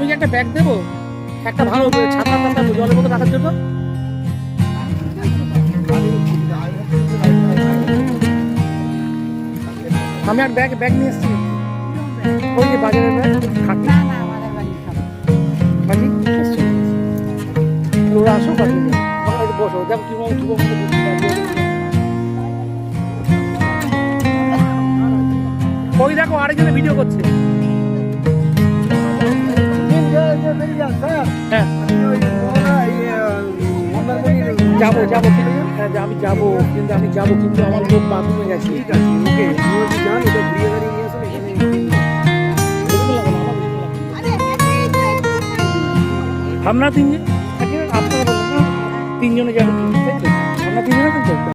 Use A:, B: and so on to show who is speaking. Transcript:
A: আমি কি একটা ব্যাগ দেবো, একটা ভালো ছাতা টাতা জলের মতো রাখার জন্য? আমি আর ব্যাগ ব্যাগ নিয়ে এসেছি, ওই যে বাজারের ব্যাগ খাটি খাটি ওরা আসো খাটি বসো, দেখো কি ওই দেখো আরেকজনে ভিডিও করছে। হ্যাঁ যাবো যাবো আমি যাবো, কিন্তু আমি যাবো, কিন্তু আমার লোক বাথরুমে গেছে। ঠিক আছে ওকে, যান ওটা ঘুরিয়ে দাঁড়িয়ে নিয়ে আসো এখানে। আমরা তিনজন, আপনারা তিনজনে যাবেন, আমরা তিনজনে কিন্তু